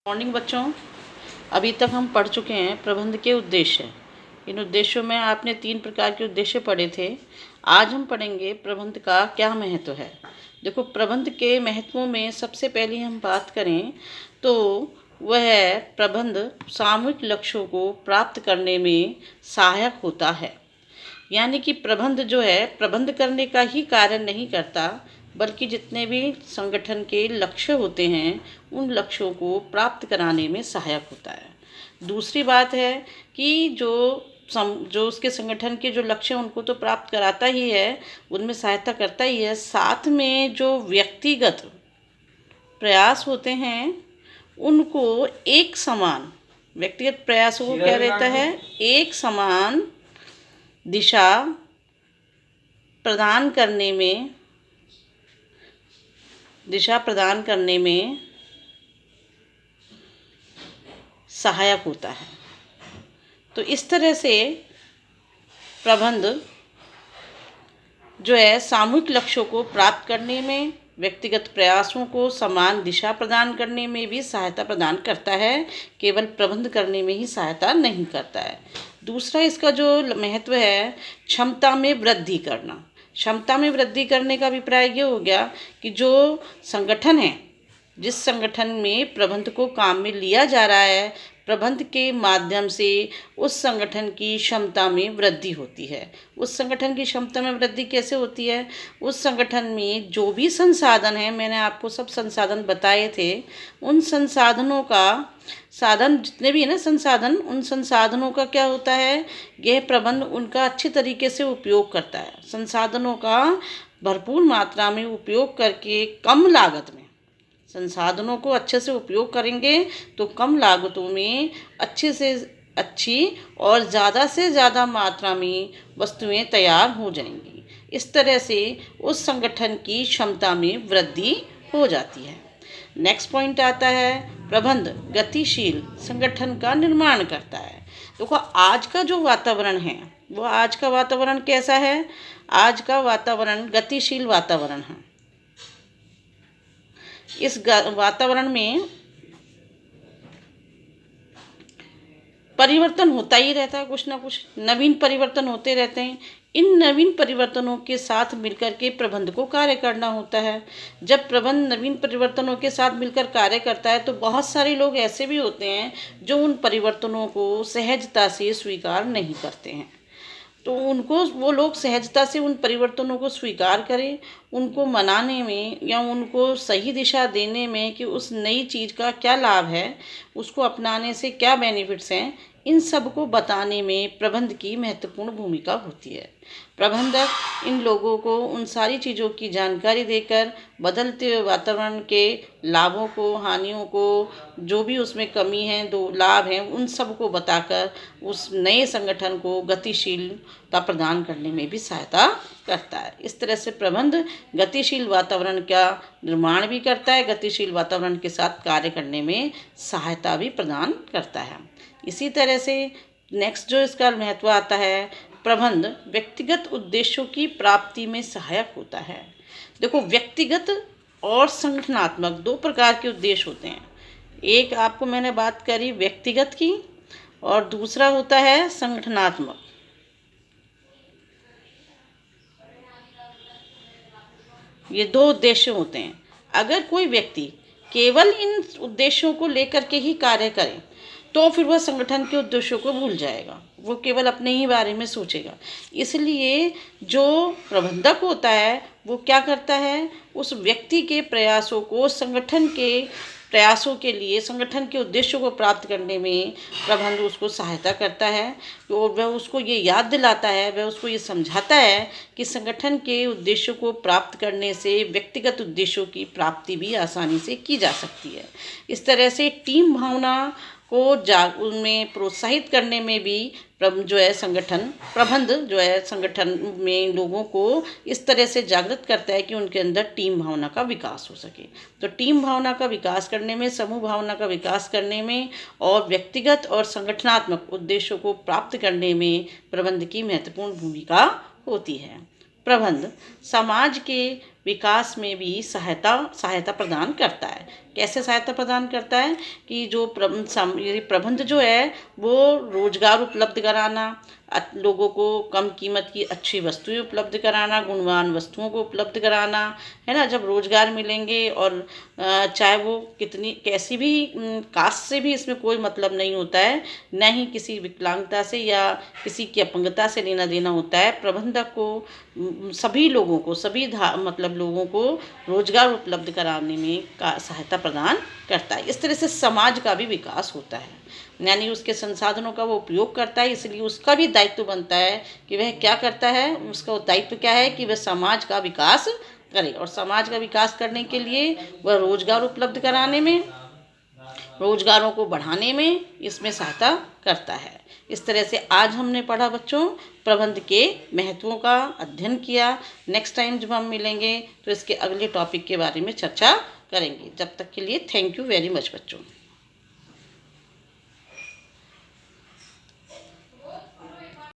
Morning बच्चों, अभी तक हम पढ़ चुके हैं प्रबंध के उद्देश्य। इन उद्देश्यों में आपने 3 प्रकार के उद्देश्य पढ़े थे। आज हम पढ़ेंगे प्रबंध का क्या महत्व है। देखो, प्रबंध के महत्वों में सबसे पहले हम बात करें तो वह है प्रबंध सामूहिक लक्ष्यों को प्राप्त करने में सहायक होता है। यानी कि प्रबंध जो है प्रबंध करने का ही कार्य नहीं करता, बल्कि जितने भी संगठन के लक्ष्य होते हैं उन लक्ष्यों को प्राप्त कराने में सहायक होता है। दूसरी बात है कि जो उसके संगठन के जो लक्ष्य हैं उनको तो प्राप्त कराता ही है, उनमें सहायता करता ही है, साथ में जो व्यक्तिगत प्रयास होते हैं उनको एक समान, व्यक्तिगत प्रयासों को क्या रहता है, एक समान दिशा प्रदान करने में सहायक होता है। तो इस तरह से प्रबंध जो है सामूहिक लक्ष्यों को प्राप्त करने में, व्यक्तिगत प्रयासों को समान दिशा प्रदान करने में भी सहायता प्रदान करता है, केवल प्रबंध करने में ही सहायता नहीं करता है। दूसरा इसका जो महत्व है, क्षमता में वृद्धि करना। क्षमता में वृद्धि करने का अभिप्राय ये हो गया कि जो संगठन है, जिस संगठन में प्रबंध को काम में लिया जा रहा है, प्रबंध के माध्यम से उस संगठन की क्षमता में वृद्धि होती है। उस संगठन की क्षमता में वृद्धि कैसे होती है? उस संगठन में जो भी संसाधन है, मैंने आपको सब संसाधन बताए थे, उन संसाधनों का जितने भी है ना संसाधन, उन संसाधनों का क्या होता है, यह प्रबंध उनका अच्छी तरीके से उपयोग करता है। संसाधनों का भरपूर मात्रा में उपयोग करके कम लागत में, संसाधनों को अच्छे से उपयोग करेंगे तो कम लागतों में अच्छी से अच्छी और ज़्यादा से ज़्यादा मात्रा में वस्तुएं तैयार हो जाएंगी। इस तरह से उस संगठन की क्षमता में वृद्धि हो जाती है। नेक्स्ट पॉइंट आता है, प्रबंध गतिशील संगठन का निर्माण करता है। देखो, आज का जो वातावरण है वो आज का वातावरण कैसा है? आज का वातावरण गतिशील वातावरण है। इस वातावरण में परिवर्तन होता ही रहता है, कुछ ना कुछ नवीन परिवर्तन होते रहते हैं। इन नवीन परिवर्तनों के साथ मिलकर के प्रबंध को कार्य करना होता है। जब प्रबंध नवीन परिवर्तनों के साथ मिलकर कार्य करता है तो बहुत सारे लोग ऐसे भी होते हैं जो उन परिवर्तनों को सहजता से स्वीकार नहीं करते हैं। तो वो लोग सहजता से उन परिवर्तनों को स्वीकार करें, उनको मनाने में या उनको सही दिशा देने में कि उस नई चीज़ का क्या लाभ है, उसको अपनाने से क्या बेनिफिट्स हैं, इन सब को बताने में प्रबंध की महत्वपूर्ण भूमिका होती है। प्रबंधक इन लोगों को उन सारी चीज़ों की जानकारी देकर बदलते हुए वातावरण के लाभों को, हानियों को, जो भी उसमें कमी है, दो लाभ हैं, उन सब को बताकर उस नए संगठन को गतिशीलता प्रदान करने में भी सहायता करता है। इस तरह से प्रबंध गतिशील वातावरण का निर्माण भी करता है, गतिशील वातावरण के साथ कार्य करने में सहायता भी प्रदान करता है। इसी तरह से नेक्स्ट जो इसका महत्व आता है, प्रबंध व्यक्तिगत उद्देश्यों की प्राप्ति में सहायक होता है। देखो, व्यक्तिगत और संगठनात्मक 2 प्रकार के उद्देश्य होते हैं। एक आपको मैंने बात करी व्यक्तिगत की, और दूसरा होता है संगठनात्मक। ये 2 उद्देश्य होते हैं। अगर कोई व्यक्ति केवल इन उद्देश्यों को लेकर के ही कार्य करे तो फिर वह संगठन के उद्देश्यों को भूल जाएगा, वो केवल अपने ही बारे में सोचेगा। इसलिए जो प्रबंधक होता है वो क्या करता है, उस व्यक्ति के प्रयासों को संगठन के प्रयासों के लिए, संगठन के उद्देश्यों को प्राप्त करने में प्रबंध उसको सहायता करता है। और वह उसको ये याद दिलाता है, वह उसको ये समझाता है कि संगठन के उद्देश्यों को प्राप्त करने से व्यक्तिगत उद्देश्यों की प्राप्ति भी आसानी से की जा सकती है। इस तरह से टीम भावना को उनमें प्रोत्साहित करने में भी प्रबंध जो है संगठन में लोगों को इस तरह से जागृत करता है कि उनके अंदर टीम भावना का विकास हो सके। तो टीम भावना का विकास करने में, समूह भावना का विकास करने में और व्यक्तिगत और संगठनात्मक उद्देश्यों को प्राप्त करने में प्रबंध की महत्वपूर्ण भूमिका होती है। प्रबंध समाज के विकास में भी सहायता प्रदान करता है। कैसे सहायता प्रदान करता है कि जो प्रबंध जो है वो रोजगार उपलब्ध कराना, लोगों को कम कीमत की अच्छी वस्तुएं उपलब्ध कराना, गुणवान वस्तुओं को उपलब्ध कराना, है ना। जब रोजगार मिलेंगे और चाहे वो कितनी कैसी भी कास्ट से भी इसमें कोई मतलब नहीं होता है, न ही किसी विकलांगता से या किसी की अपंगता से लेना देना होता है। प्रबंधक को सभी लोगों को मतलब लोगों को रोजगार उपलब्ध कराने में सहायता प्रदान करता है। इस तरह से समाज का भी विकास होता है, यानी उसके संसाधनों का वो उपयोग करता है। इसलिए उसका भी दायित्व बनता है कि वह क्या करता है, उसका दायित्व क्या है कि वह समाज का विकास करे। और समाज का विकास करने के लिए वह रोजगार उपलब्ध कराने में, रोजगारों को बढ़ाने में इसमें सहायता करता है। इस तरह से आज हमने पढ़ा बच्चों, प्रबंध के महत्वों का अध्ययन किया। नेक्स्ट टाइम जब हम मिलेंगे तो इसके अगले टॉपिक के बारे में चर्चा करेंगे। जब तक के लिए थैंक यू वेरी मच बच्चों।